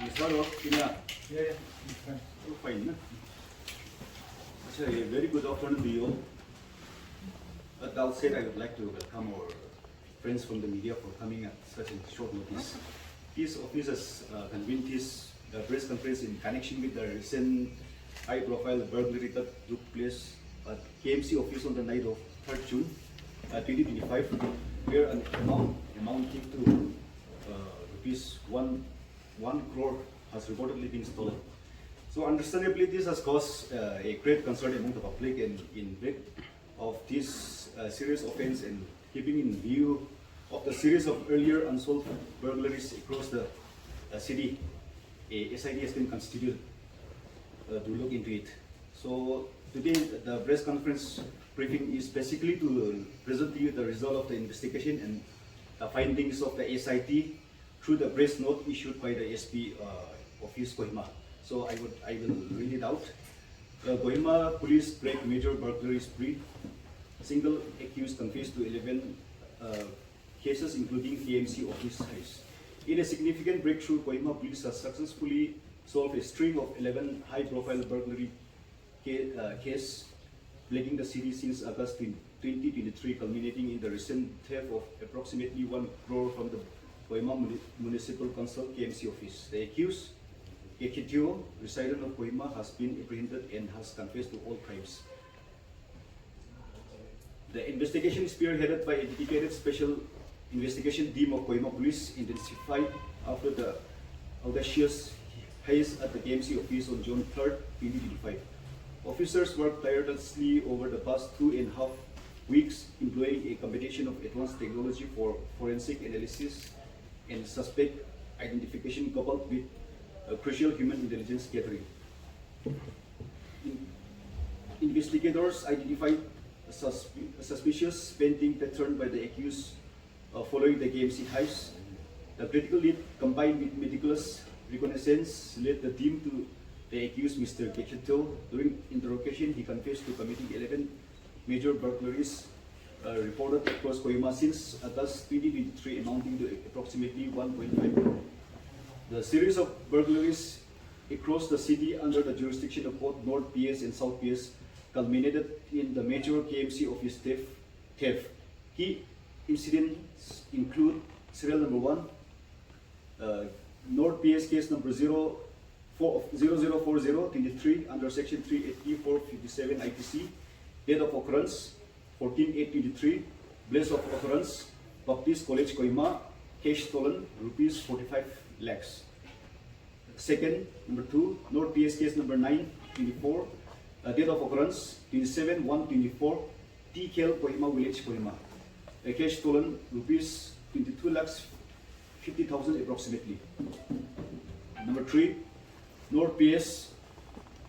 You start off in a Yeah. fine. No? Actually, a very good afternoon to you all. At the outset, I would like to welcome our friends from the media for coming at such a short notice. This office has convened this press conference in connection with the recent high-profile burglary that took place at KMC office on the night of 3rd June 2025, where an amount amounting to rupees 1 crore has reportedly been stolen. So understandably, this has caused a great concern among the public, and in wake of this serious offense and keeping in view of the series of earlier unsolved burglaries across the city, a SIT has been constituted to look into it. So today the press conference briefing is basically to present to you the result of the investigation and the findings of the SIT through the press note issued by the SP office Kohima. So I will read it out. Kohima police break major burglary spree. Single accused confessed to 11 cases, including KMC office heist. In a significant breakthrough, Kohima police has successfully solved a string of 11 high-profile burglary cases plaguing the city since August 2023, culminating in the recent theft of approximately 1 crore from the Kohima Municipal Council KMC office. The accused, Kekitio, resident of Kohima, has been apprehended and has confessed to all crimes. The investigation is spearheaded by a dedicated special investigation team of Kohima Police, intensified after the audacious heist at the KMC office on June 3rd, 2025. Officers worked tirelessly over the past 2.5 weeks, employing a combination of advanced technology for forensic analysis and suspect identification coupled with crucial human intelligence gathering. Investigators identified a suspicious spending pattern by the accused following the KMC heist. The critical lead, combined with meticulous reconnaissance, led the team to the accused, Mr. Kekito. During interrogation, he confessed to committing 11 major burglaries reported across Kohima since August 2023, amounting to approximately 1.5 crore. The series of burglaries across the city under the jurisdiction of both North PS and South PS culminated in the major KMC office theft. Key incidents include serial number 1, North PS case number 0040-23 under section 380-457 IPC, date of occurrence 14/8/23, place of occurrence Baptist College Kohima, cash stolen rupees 45 lakhs. Second, number 2, North PS case number 9/24, date of occurrence 27/1/24, TKL Kohima Village Kohima, cash stolen rupees 22 lakhs 50,000 approximately. Number 3, North PS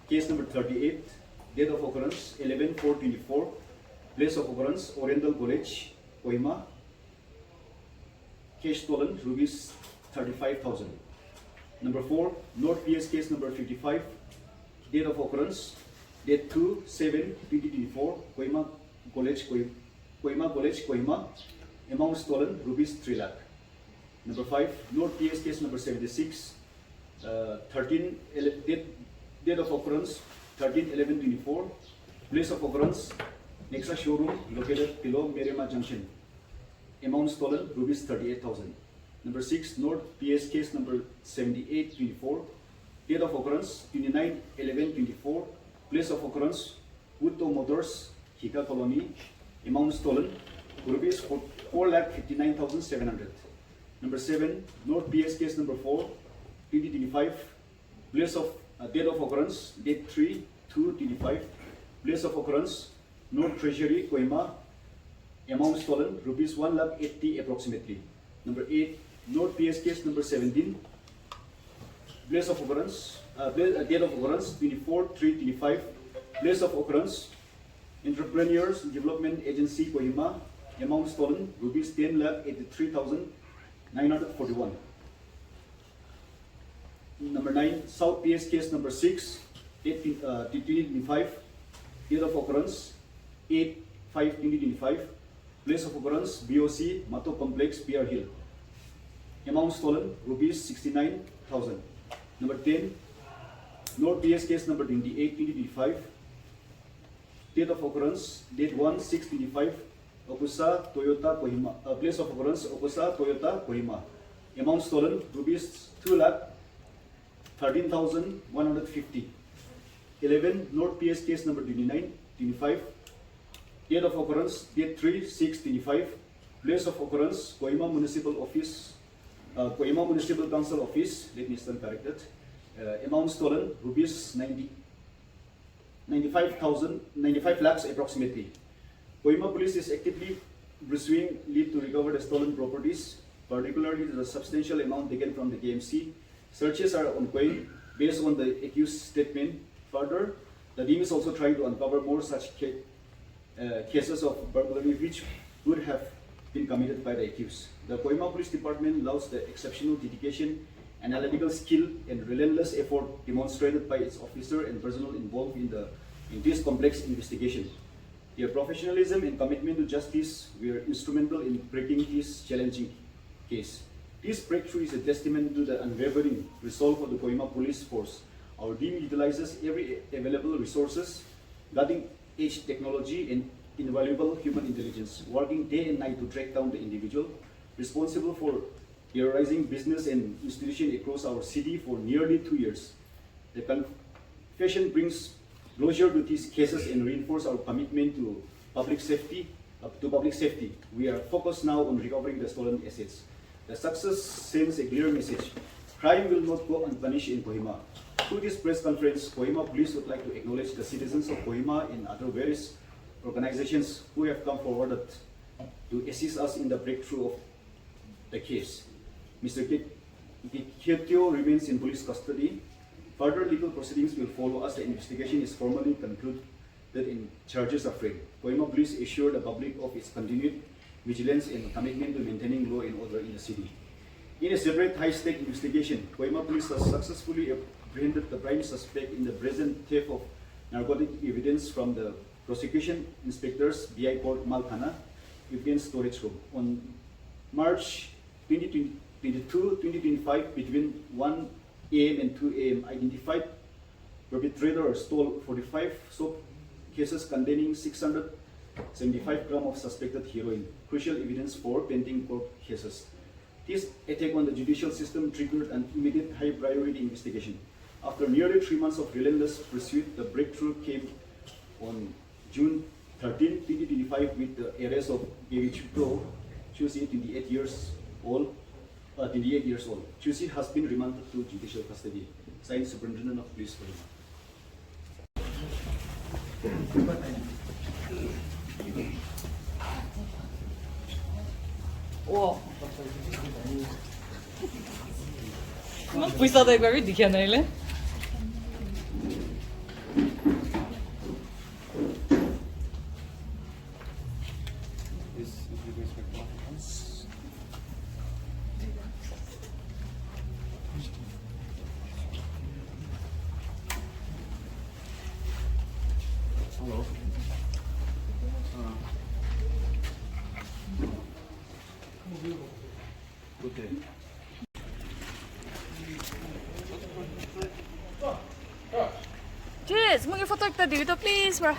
case number 38, date of occurrence 11/4/24, place of occurrence Oriental College Kohima, cash stolen rupees 35,000. Number 4, North PS case number 55, date of occurrence date 2/7/2024, Kohima College Kohima, amount stolen rupees 3 lakh. Number 5, North PS case number 76, date of occurrence 13/11/24, place of occurrence Nexa showroom located below Merima Junction, amount stolen rupees 38,000. Number 6, North PS case number 78/24, date of occurrence 29/11/24, place of occurrence Woodto Motors, Hika Colony, amount stolen rupees 4,59,700. Number 7, North PS case number 4/2025, place of date of occurrence date 3/2/25, place of occurrence North Treasury Kohima, amount stolen rupees 1,80,000 approximately. Number 8, North PS case number 17, place of occurrence date of occurrence 24/3/25, place of occurrence Entrepreneurs Development Agency Kohima, amount stolen rupees 10,83,941. Number 9, South PS case number 6, 2025, date of occurrence 8/5/2025, place of occurrence BOC Mato Complex PR Hill, amount stolen rupees 69,000. Number 10, North PS case number 28, 2025. Date of occurrence, date 1/6/25, Okusa, Toyota, Kohima. Place of occurrence, Okusa, Toyota, Kohima. Amount stolen, rupees 2,13,150. 11, North PS case number 29, 25. Date of occurrence, date 3/6/25. Place of occurrence, Kohima Municipal Office, Kohima Municipal Council Office. Let me stand corrected. Amount stolen, rupees 95 lakhs approximately. Kohima police is actively pursuing lead to recover the stolen properties, particularly the substantial amount taken from the KMC. Searches are ongoing based on the accused statement. Further, the team is also trying to uncover more such cases of burglary which would have been committed by the accused. The Kohima Police Department loves the exceptional dedication, analytical skill, and relentless effort demonstrated by its officer and personnel involved in this complex investigation. Their professionalism and commitment to justice were instrumental in breaking this challenging case. This breakthrough is a testament to the unwavering resolve of the Kohima Police Force. Our team utilizes every available resources, cutting-edge technology, and invaluable human intelligence, working day and night to track down the individual responsible for terrorizing business and institutions across our city for nearly 2 years. The confession brings closure to these cases and reinforces our commitment to public safety. We are focused now on recovering the stolen assets. The success sends a clear message. Crime will not go unpunished in Kohima. Through this press conference, Kohima Police would like to acknowledge the citizens of Kohima and other various organizations who have come forward to assist us in the breakthrough of the case. Mr. Khetio remains in police custody. Further legal proceedings will follow as the investigation is formally concluded and charges are framed. Kohima Police assure the public of its continued vigilance and commitment to maintaining law and order in the city. In a separate high-stake investigation, Kohima Police has successfully apprehended the prime suspect in the brazen theft of narcotic evidence from the prosecution inspectors BI Port Malkhana evidence storage room. On March 2025, between 1 a.m. and 2 a.m., identified perpetrator stole 45 soap cases containing 675 grams of suspected heroin, crucial evidence for pending court cases. This attack on the judicial system triggered an immediate high-priority investigation. After nearly 3 months of relentless pursuit, the breakthrough came on June 13, 2025, with the arrest of Gary Chupro, Chusi, 28 years old. Chusi has been remanded to judicial custody. Signed, Superintendent of Police Kohima. Wow. पैसा तो एक बार भी दिखा नहीं ले. Hello. Good day. Cheers, mag i-photo kita dito please, bro.